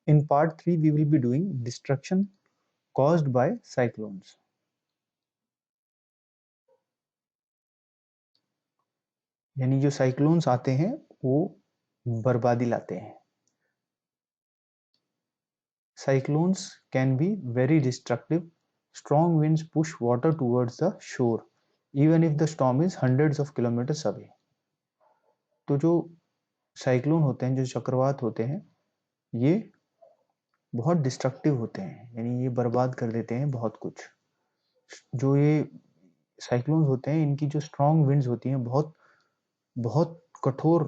In part 3, we will be doing destruction caused by cyclones. यानी जो cyclones आते हैं वो बर्बादी लाते हैं. Cyclones can be very destructive. Strong winds push water towards the shore, even if the storm is hundreds of kilometers away. तो जो cyclone होते हैं, जो चक्रवात होते हैं, ये बहुत डिस्ट्रक्टिव होते हैं, यानी ये बर्बाद कर देते हैं बहुत कुछ. जो ये साइक्लोन्स होते हैं, इनकी जो स्ट्रॉन्ग विंड्स होती हैं, बहुत बहुत कठोर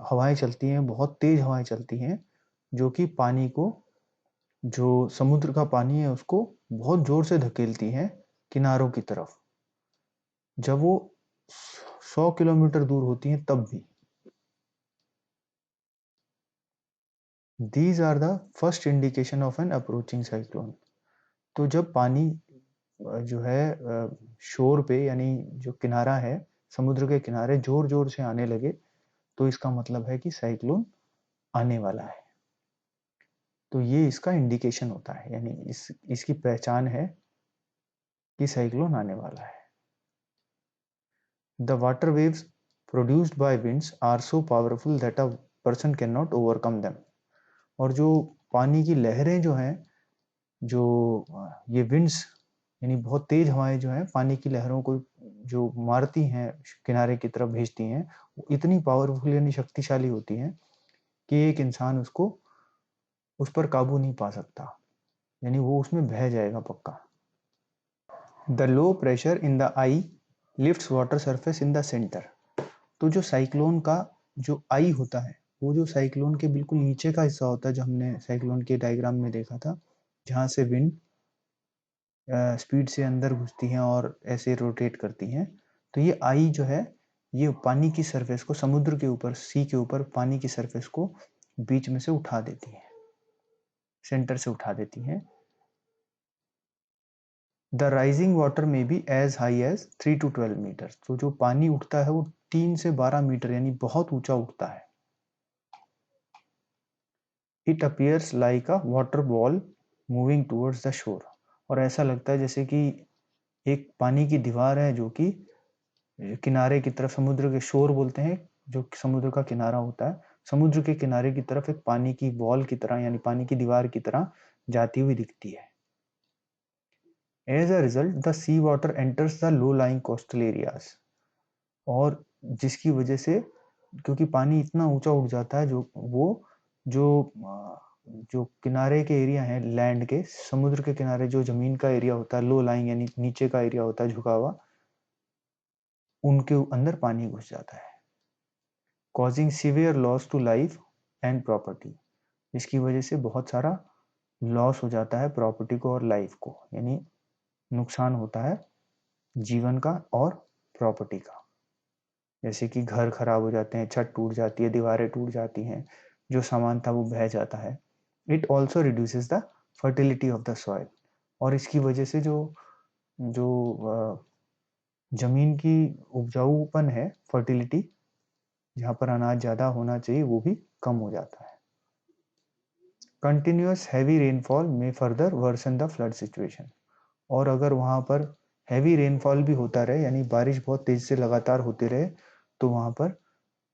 हवाएं चलती हैं, बहुत तेज हवाएं चलती हैं, जो कि पानी को, जो समुद्र का पानी है उसको बहुत जोर से धकेलती हैं किनारों की तरफ, जब वो 100 किलोमीटर दूर होती हैं तब भी. These are the first indication of an approaching cyclone. तो जब पानी जो है शोर पे, यानी जो किनारा है समुद्र के किनारे, जोर जोर से आने लगे, तो इसका मतलब है कि साइक्लोन आने वाला है. तो ये इसका इंडिकेशन होता है, यानी इसकी पहचान है कि साइक्लोन आने वाला है. The water waves produced by winds are so powerful that a person cannot overcome them. और जो पानी की लहरें जो हैं, जो ये विंड्स यानी बहुत तेज हवाएं जो हैं पानी की लहरों को जो मारती हैं, किनारे की तरफ भेजती हैं, वो इतनी पावरफुल यानी शक्तिशाली होती हैं कि एक इंसान उस पर काबू नहीं पा सकता, यानी वो उसमें बह जाएगा पक्का. The low pressure in the I lifts water surface in the centre. तो जो साइक्लोन का जो आई होता है, वो जो साइक्लोन के बिल्कुल नीचे का हिस्सा होता है, जो हमने साइक्लोन के डायग्राम में देखा था, जहाँ से विंड स्पीड से अंदर घुसती हैं और ऐसे रोटेट करती हैं. तो ये आई जो है, ये पानी की सरफेस को, समुद्र के ऊपर, सी के ऊपर पानी की सरफेस को बीच में से उठा देती है, सेंटर से उठा देती है. द राइजिंग वाटर में be as high as 3 to 12 metre. तो जो पानी उठता है वो 3 से 12 मीटर यानी बहुत ऊंचा उठता है. It appears like a water ball moving towards the shore. और ऐसा लगता है जैसे कि एक पानी की दीवार है जो कि किनारे की तरफ, समुद्र के शोर बोलते हैं जो समुद्र का किनारा होता है, समुद्र के किनारे की तरफ एक पानी की बॉल की तरह, यानी पानी की दीवार की तरह जाती हुई दिखती है. As a result, the sea water enters the low-lying coastal areas. और जिसकी वजह से, क्योंकि पानी इतना ऊंचा उठ जाता है, जो किनारे के एरिया हैं, लैंड के, समुद्र के किनारे जो जमीन का एरिया होता है, लो लाइंग यानी नीचे का एरिया होता है, झुका हुआ, उनके अंदर पानी घुस जाता है, causing severe loss to life and property. इसकी वजह से बहुत सारा लॉस हो जाता है प्रॉपर्टी को और लाइफ को, यानी नुकसान होता है जीवन का और प्रॉपर्टी का. जैसे कि घर खराब हो जाते हैं, छत टूट जाती है, दीवारें टूट जाती हैं, जो सामान था वो बह जाता है. It also reduces the fertility of the soil. और इसकी वजह से जो जो जमीन की उपजाऊपन है, फर्टिलिटी, जहाँ पर अनाज ज़्यादा होना चाहिए, वो भी कम हो जाता है. कंटिन्यूअस हैवी रेनफॉल में further worsen the flood situation. और अगर वहाँ पर हैवी रेनफॉल भी होता रहे, यानी बारिश बहुत तेज से लगातार होते रहे, तो वहाँ पर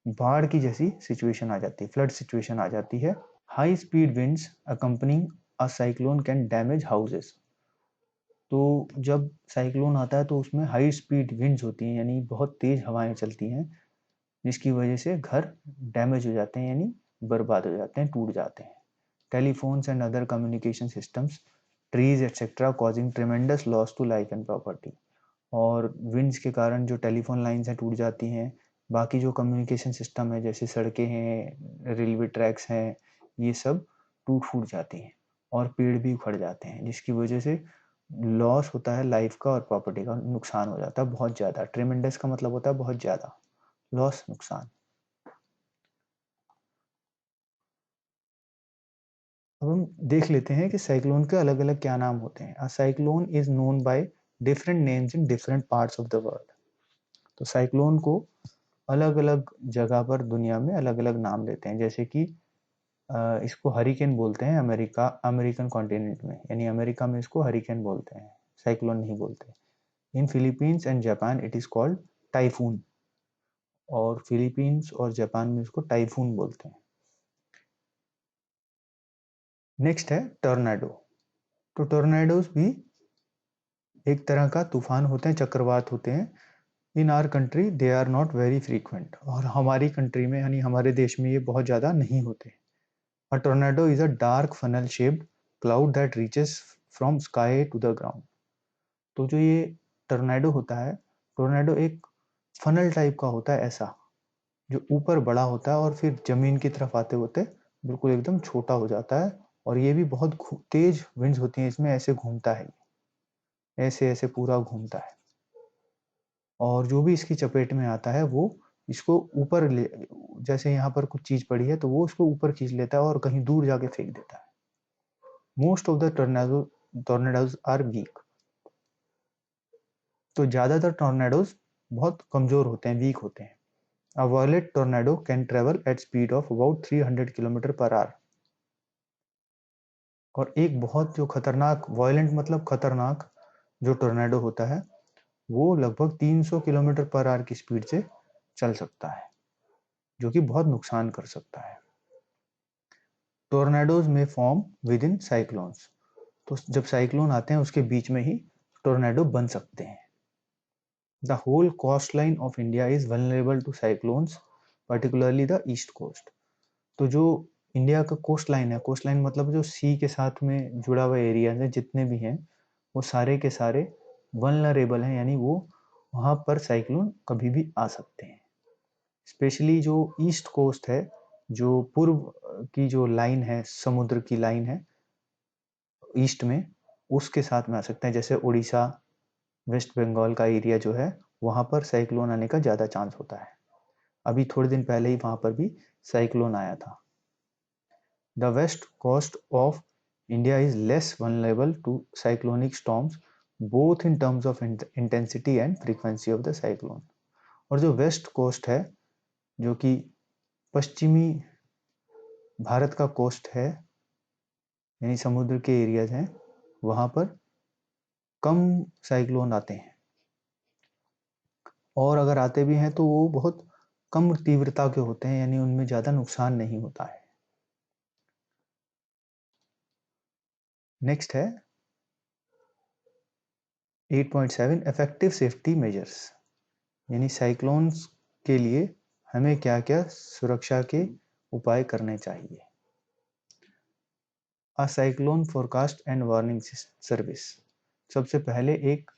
बाढ़ की जैसी सिचुएशन आ जाती है, फ्लड सिचुएशन आ जाती है. High speed winds accompanying a cyclone can damage houses. तो जब साइक्लोन आता है तो उसमें हाई स्पीड विंड्स होती हैं, यानी बहुत तेज हवाएं चलती हैं, जिसकी वजह से घर डैमेज हो जाते हैं, यानी बर्बाद हो जाते हैं, टूट जाते हैं. Telephones and other communication systems, trees etcetera causing tremendous loss to life and property. और विंड्स के कारण जो टेलीफोन लाइन्स हैं टूट जाती हैं, बाकी जो कम्युनिकेशन सिस्टम है, जैसे सड़कें हैं, रेलवे ट्रैक्स हैं, ये सब टूट फूट जाती हैं, और पेड़ भी उखड़ जाते हैं, जिसकी वजह से लॉस होता है लाइफ का और प्रॉपर्टी का, नुकसान हो जाता है बहुत ज़्यादा. ट्रिमेंडस का मतलब होता है बहुत ज़्यादा, लॉस, नुकसान. अब हम देख लेते हैं कि साइक्लोन के अलग अलग क्या नाम होते हैं. अ cyclone is known by different names in different parts of the world. तो साइक्लोन को अलग अलग जगह पर दुनिया में अलग अलग नाम देते हैं. जैसे कि इसको हरिकेन बोलते हैं अमेरिकन कॉन्टिनेंट में, यानी अमेरिका में इसको हरिकेन बोलते हैं, साइक्लोन नहीं बोलते। इन Philippines and Japan it is called typhoon, और फिलीपींस और जापान में इसको टाइफून बोलते हैं। नेक्स्ट है टॉर्नेडो। तो टॉर्नेडोज भी एक तरह का तूफान होते हैं, चक्रवात होते हैं। In our country they are not very frequent, और हमारी कंट्री में यानी हमारे देश में ये बहुत ज़्यादा नहीं होते। A tornado is a dark funnel shaped cloud that reaches from sky to the ground. तो जो ये टॉर्नेडो होता है, टॉर्नेडो एक फनल टाइप का होता है ऐसा, जो ऊपर बड़ा होता है और फिर जमीन की तरफ आते होते बिल्कुल एकदम छोटा हो जाता है। और ये भी बहुत तेज विंड्स होती हैं इसमें, ऐसे घूमता है, ऐसे ऐसे पूरा घूमता है, और जो भी इसकी चपेट में आता है वो इसको ऊपर ले, जैसे यहाँ पर कुछ चीज पड़ी है तो वो उसको ऊपर खींच लेता है और कहीं दूर जाके फेंक देता है। Most of the tornadoes are weak. तो ज्यादातर टॉर्नेडोज बहुत कमजोर होते हैं, वीक होते हैं। अ violent tornado can travel at speed of about 300 kilometre per hour. और एक बहुत जो खतरनाक, वायलेंट मतलब खतरनाक, जो टॉर्नेडो होता है वो लगभग 300 किलोमीटर पर आवर की स्पीड से चल सकता है, जो कि बहुत नुकसान कर सकता है। टोर्नेडोज में फॉर्म विद इन साइक्लोन्स। तो जब साइक्लोन आते हैं उसके बीच में ही टोर्नेडो बन सकते हैं। The whole coast line of India is vulnerable to cyclones, particularly the east coast. तो जो इंडिया का कोस्ट लाइन है, कोस्ट लाइन मतलब जो सी के साथ में जुड़ा हुआ एरिया है जितने भी हैं, वो सारे के सारे वल्नरेबल हैं, यानी वो वहां पर साइक्लोन कभी भी आ सकते हैं। स्पेशली जो ईस्ट कोस्ट है, जो पूर्व की जो लाइन है, समुद्र की लाइन है ईस्ट में, उसके साथ में आ सकते हैं। जैसे उड़ीसा, वेस्ट बंगाल का एरिया जो है, वहां पर साइक्लोन आने का ज्यादा चांस होता है। अभी थोड़े दिन पहले ही वहां पर भी साइक्लोन आया था। The west coast of India is less vulnerable to cyclonic storms both in terms of intensity and frequency of the cyclone. और जो वेस्ट कोस्ट है, जो कि पश्चिमी भारत का कोस्ट है, यानी समुद्र के एरियाज हैं, वहां पर कम साइक्लोन आते हैं, और अगर आते भी हैं तो वो बहुत कम तीव्रता के होते हैं, यानी उनमें ज्यादा नुकसान नहीं होता है। नेक्स्ट है 8.7 इफेक्टिव सेफ्टी मेजर्स, यानी साइक्लोन्स के लिए हमें क्या क्या सुरक्षा के उपाय करने चाहिए। A cyclone forecast and warning service. सबसे पहले एक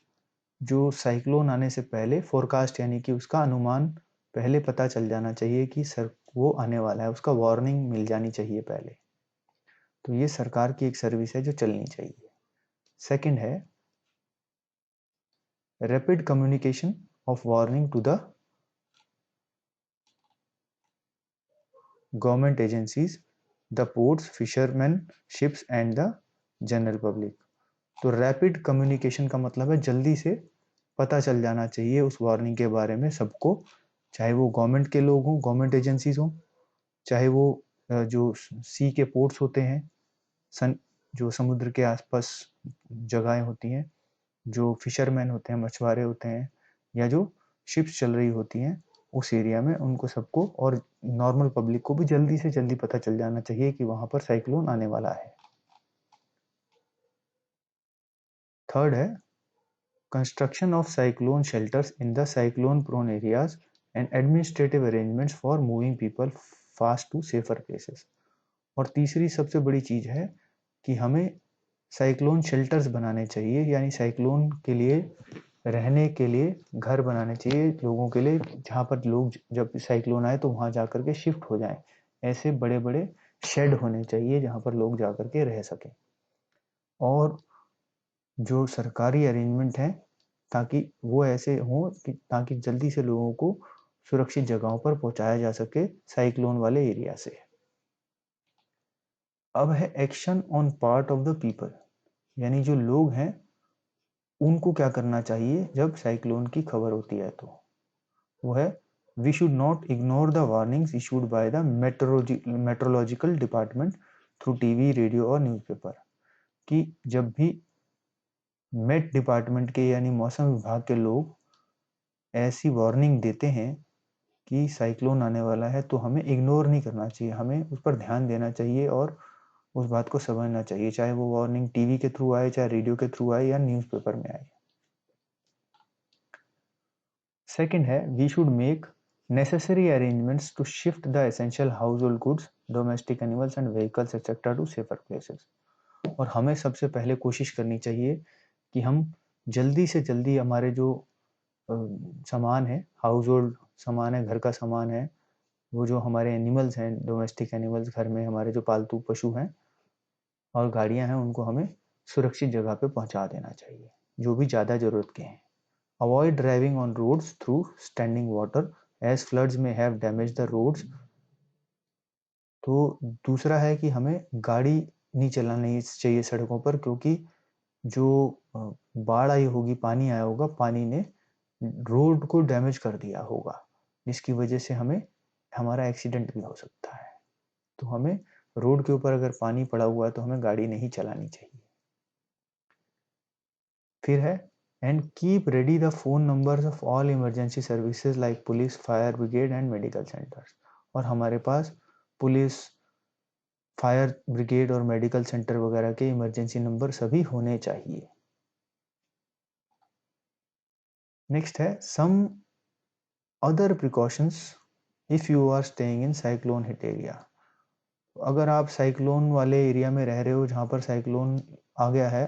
जो साइक्लोन आने से पहले फोरकास्ट यानी कि उसका अनुमान पहले पता चल जाना चाहिए कि सर वो आने वाला है, उसका वार्निंग मिल जानी चाहिए पहले। तो ये सरकार की एक सर्विस है जो चलनी चाहिए। सेकंड है rapid communication of warning to the government agencies, the ports, fisherman ships and the general public. तो रैपिड कम्युनिकेशन का मतलब है जल्दी से पता चल जाना चाहिए उस वार्निंग के बारे में सबको, चाहे वो गवर्नमेंट के लोग हों, गवर्नमेंट एजेंसीज हों, चाहे वो जो सी के पोर्ट्स होते हैं, जो समुद्र के आसपास जगहें होती हैं, जो फिशरमैन होते हैं, मछुआरे होते हैं, या जो शिप्स चल रही होती हैं उस एरिया में, उनको सबको और नॉर्मल पब्लिक को भी जल्दी से जल्दी पता चल जाना चाहिए कि वहां पर साइक्लोन आने वाला है। थर्ड है construction of cyclone shelters in the cyclone prone areas and administrative arrangements for moving people fast to safer places। और तीसरी सबसे बड़ी चीज है कि हमें साइक्लोन शेल्टर्स बनाने चाहिए, यानी साइक्लोन के लिए रहने के लिए घर बनाने चाहिए लोगों के लिए, जहाँ पर लोग जब साइक्लोन आए तो वहां जाकर के शिफ्ट हो जाएं। ऐसे बड़े बड़े शेड होने चाहिए जहाँ पर लोग जाकर के रह सकें। और जो सरकारी अरेंजमेंट है ताकि वो ऐसे हों कि ताकि जल्दी से लोगों को सुरक्षित जगहों पर पहुंचाया जा सके साइक्लोन वाले एरिया से। अब है action on part of the people, यानी जो लोग हैं उनको क्या करना चाहिए जब साइक्लोन की खबर होती है। तो वो है We should not ignore the warnings issued by the meteorological department through TV, radio और न्यूज़पेपर कि जब भी मेट डिपार्टमेंट के यानी मौसम विभाग के लोग ऐसी वार्निंग देते हैं कि साइक्लोन आने वाला है तो हमें इग्नोर नहीं करना चाहिए, हमें उस पर ध्यान देना चाहिए और उस बात को समझना चाहिए, चाहे वो वार्निंग टीवी के थ्रू आए, चाहे रेडियो के थ्रू आए या न्यूज़पेपर में आए। सेकंड है, we should make necessary arrangements to shift the essential household goods, domestic animals and vehicles etc. to safer places. और हमें सबसे पहले कोशिश करनी चाहिए कि हम जल्दी से जल्दी हमारे जो सामान है, हाउस होल्ड सामान है, घर का सामान है, वो जो हमारे एनिमल्स हैं, डोमेस्टिक एनिमल्स, घर में हमारे जो पालतू पशु हैं और गाड़ियां हैं, उनको हमें सुरक्षित जगह पे पहुंचा देना चाहिए जो भी ज़्यादा ज़रूरत के हैं। Avoid driving on roads through standing water as floods may have damage the roads. तो दूसरा है कि हमें गाड़ी नहीं चलानी चाहिए सड़कों पर, क्योंकि जो बाढ़ आई होगी, पानी आया होगा, पानी ने रोड को डैमेज कर दिया होगा, जिसकी वजह से हमें हमारा एक्सीडेंट भी हो सकता है। तो हमें रोड के ऊपर अगर पानी पड़ा हुआ है तो हमें गाड़ी नहीं चलानी चाहिए। फिर है, and keep ready the phone numbers of all emergency services like police, fire brigade and medical centres. और हमारे पास पुलिस, फायर ब्रिगेड और मेडिकल सेंटर वगैरह के इमरजेंसी नंबर सभी होने चाहिए। नेक्स्ट है, some other precautions if you are staying in cyclone hit area. अगर आप साइक्लोन वाले एरिया में रह रहे हो जहां पर साइक्लोन आ गया है,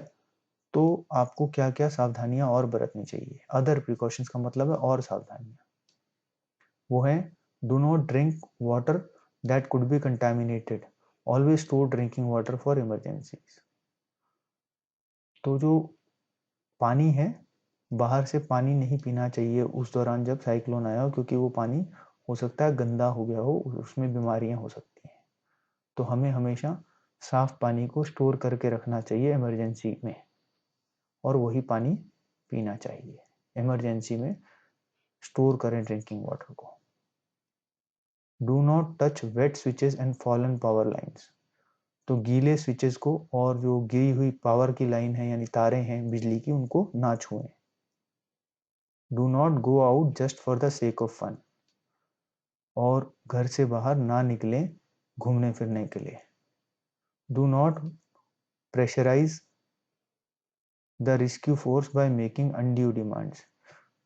तो आपको क्या क्या सावधानियां और बरतनी चाहिए। अदर प्रिकॉशंस का मतलब है और सावधानियां। वो है, do not drink water that could be contaminated, always store drinking water for emergencies. तो जो पानी है, बाहर से पानी नहीं पीना चाहिए उस दौरान जब साइक्लोन आया हो, क्योंकि वो पानी हो सकता है गंदा हो गया हो, उसमें बीमारियां हो सकती हैं। तो हमें हमेशा साफ पानी को स्टोर करके रखना चाहिए इमरजेंसी में, और वही पानी पीना चाहिए। इमरजेंसी में स्टोर करें ड्रिंकिंग वाटर को। Do not touch wet switches and fallen power lines. तो गीले स्विचेस को और जो गिरी हुई पावर की लाइन है यानी तारें हैं बिजली की, उनको ना छुएं। Do not go out just for the sake of fun. और घर से बाहर ना निकलें घूमने फिरने के लिए। Do not pressurise the rescue force by making undue demands.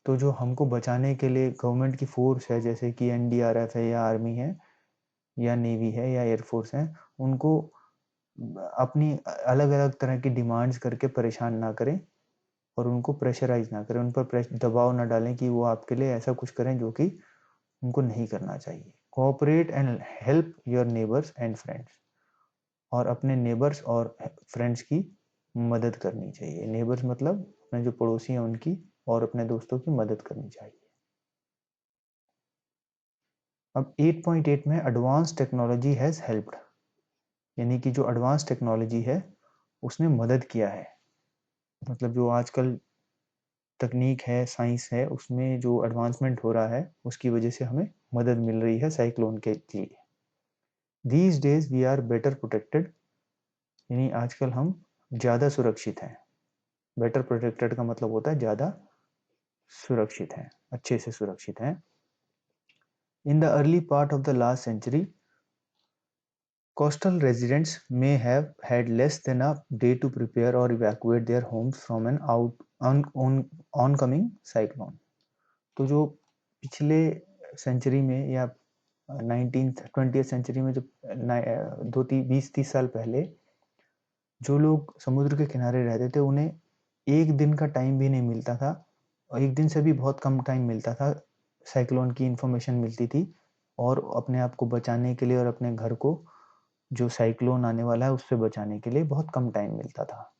तो जो हमको बचाने के लिए गवर्नमेंट की फोर्स है, जैसे कि एनडीआरएफ है या आर्मी है या नेवी है या एयरफोर्स है, उनको अपनी अलग अलग तरह की डिमांड्स करके परेशान ना करें और उनको प्रेशराइज ना करें, उन पर दबाव ना डालें कि वो आपके लिए ऐसा कुछ करें जो कि उनको नहीं करना चाहिए। Cooperate and help your neighbours and friends. और अपने नेबर्स और फ्रेंड्स की मदद करनी चाहिए। नेबर्स मतलब अपने जो पड़ोसी हैं उनकी, और अपने दोस्तों की मदद करनी चाहिए। अब 8.8 में एडवांस टेक्नोलॉजी हैज हेल्प्ड, यानी कि जो एडवांस टेक्नोलॉजी है उसने मदद किया है। मतलब जो आजकल तकनीक है, साइंस है, उसमें जो एडवांसमेंट हो रहा है उसकी वजह से हमें मदद मिल रही है साइक्लोन के लिए। These days we are better protected, यानी आजकल हम ज़्यादा सुरक्षित हैं। बेटर प्रोटेक्टेड का मतलब होता है ज़्यादा सुरक्षित हैं, अच्छे से सुरक्षित हैं। In the early part of the last century, coastal residents may have had less than a day to prepare or evacuate their homes from an oncoming cyclone. तो जो पिछले सेंचुरी में या 20th सेंचुरी में, जो 20-30 साल पहले जो लोग समुद्र के किनारे रहते थे, उन्हें एक दिन का टाइम भी नहीं मिलता था, और एक दिन से भी बहुत कम टाइम मिलता था, साइक्लोन की इंफॉर्मेशन मिलती थी, और अपने आप को बचाने के लिए और अपने घर को जो साइक्लोन आने वाला है उससे बचाने के लिए बहुत कम टाइम मिलता था।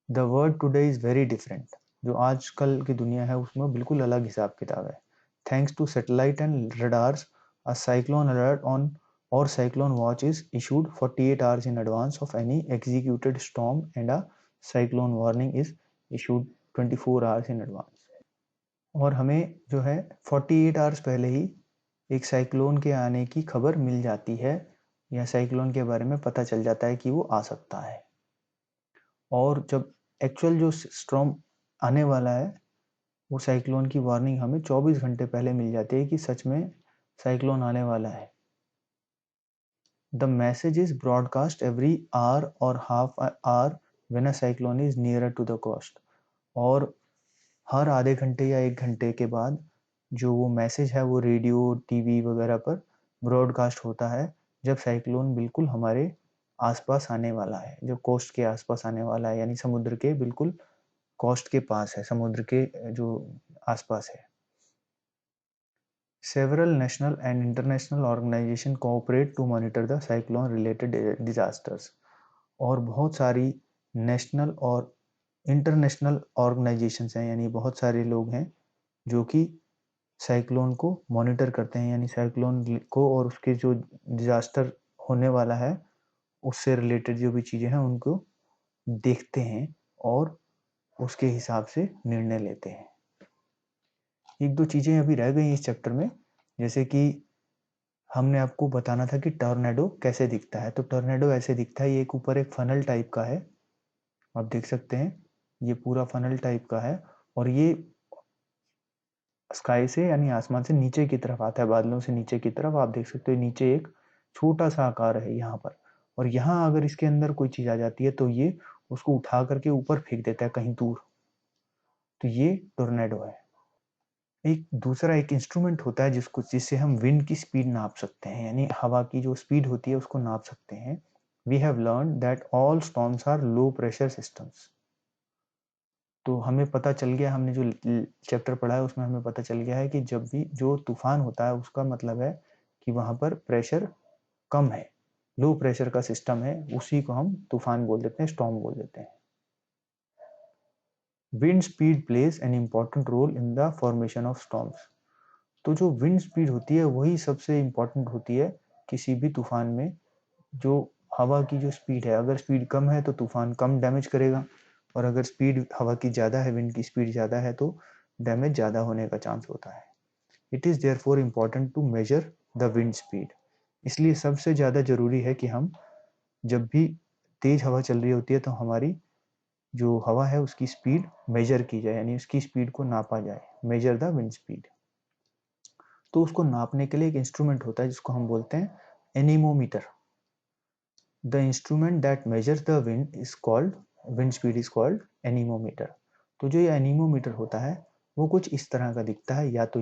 The world today is very different. जो आजकल की दुनिया है उसमें बिल्कुल अलग हिसाब किताब है। Thanks to satellite and radars, a cyclone alert on or cyclone watch is issued 48 hours in advance of any executed storm and a cyclone warning is issued 24 hours in advance. और हमें जो है 48 आवर्स पहले ही एक cyclone के आने की खबर मिल जाती है, या साइक्लोन के बारे में पता चल जाता है कि वो आ सकता है। और जब एक्चुअल जो स्टॉर्म आने वाला है, वो साइक्लोन की वार्निंग हमें 24 घंटे पहले मिल जाती है कि सच में साइक्लोन आने वाला है। The message is broadcast every hour और half hour when a cyclone is nearer to the coast. और हर आधे घंटे या 1 घंटे के बाद जो वो मैसेज है वो रेडियो, टीवी वगैरह पर ब्रॉडकास्ट होता है जब साइक्लोन बिल्कुल हमारे आसपास आने वाला है, जो कोस्ट के आसपास आने वाला है, यानी समुद्र के बिल्कुल कोस्ट के पास है, समुद्र के जो आसपास है। Several national and international organizations cooperate to monitor the cyclone related disasters। और बहुत सारी नेशनल और इंटरनेशनल ऑर्गेनाइजेशंस हैं, यानी बहुत सारे लोग हैं जो कि साइक्लोन को मॉनिटर करते हैं, यानी साइक्लोन को और उसके जो डिजास्टर होने वाला है उससे रिलेटेड जो भी चीज़ें हैं उनको देखते हैं और उसके हिसाब से निर्णय लेते हैं। एक दो चीज़ें अभी रह गई इस चैप्टर में, जैसे कि हमने आपको बताना था कि टॉर्नेडो कैसे दिखता है। तो टॉर्नेडो ऐसे दिखता है, ये एक ऊपर एक फनल टाइप का है, आप देख सकते हैं ये पूरा फनल टाइप का है, और ये स्काई से यानी आसमान से नीचे की तरफ आता है, बादलों से नीचे की तरफ। आप देख सकते हो नीचे एक छोटा सा आकार है यहाँ पर, और यहाँ अगर इसके अंदर कोई चीज आ जाती है तो ये उसको उठा करके ऊपर फेंक देता है कहीं दूर। तो ये टोर्नेडो है। एक दूसरा एक इंस्ट्रूमेंट होता है जिससे हम विंड की स्पीड नाप सकते हैं, यानी हवा की जो स्पीड होती है उसको नाप सकते हैं। We have learn that all storms are low pressure systems. तो हमें पता चल गया, हमने जो चैप्टर पढ़ा है उसमें हमें पता चल गया है कि जब भी जो तूफान होता है उसका मतलब है कि वहां पर प्रेशर कम है, लो प्रेशर का सिस्टम है, उसी को हम तूफान बोल देते हैं, स्टॉर्म बोल देते हैं। Wind speed plays an important role in the formation of storms. तो जो विंड स्पीड होती है वही सबसे इम्पोर्टेंट होती है किसी भी तूफान में। जो हवा की जो स्पीड है, अगर स्पीड कम है तो तूफान कम डैमेज करेगा, और अगर स्पीड हवा की ज़्यादा है, विंड की स्पीड ज़्यादा है, तो डैमेज ज़्यादा होने का चांस होता है। It is therefore important to measure the wind speed. इसलिए सबसे ज़्यादा ज़रूरी है कि हम जब भी तेज़ हवा चल रही होती है तो हमारी जो हवा है उसकी स्पीड मेजर की जाए, यानी उसकी स्पीड को नापा जाए, मेजर द विंड स्पीड। तो उसको नापने के लिए एक इंस्ट्रूमेंट होता है जिसको हम बोलते हैं anemometer. The instrument that measures the wind speed is called anemometer. तो जो ये एनीमोमीटर होता है वो कुछ इस तरह का दिखता है, या तो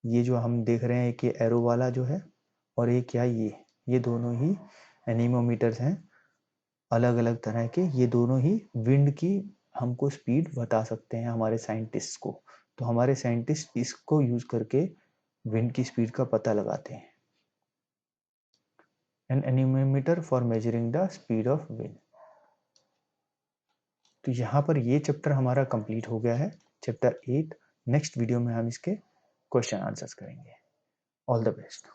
ये जो हम देख रहे हैं कि एरो वाला जो है, और एक क्या ये दोनों ही एनीमोमीटर्स हैं, अलग अलग तरह के। ये दोनों ही विंड की हमको स्पीड बता सकते हैं हमारे साइंटिस्ट को। तो हमारे साइंटिस्ट इसको यूज करके विंड की स्पीड का पता लगाते हैं। An anemometer for measuring the speed of wind. तो यहाँ पर ये चैप्टर हमारा कंप्लीट हो गया है, चैप्टर 8। नेक्स्ट वीडियो में हम इसके क्वेश्चन आंसर्स करेंगे। All the best.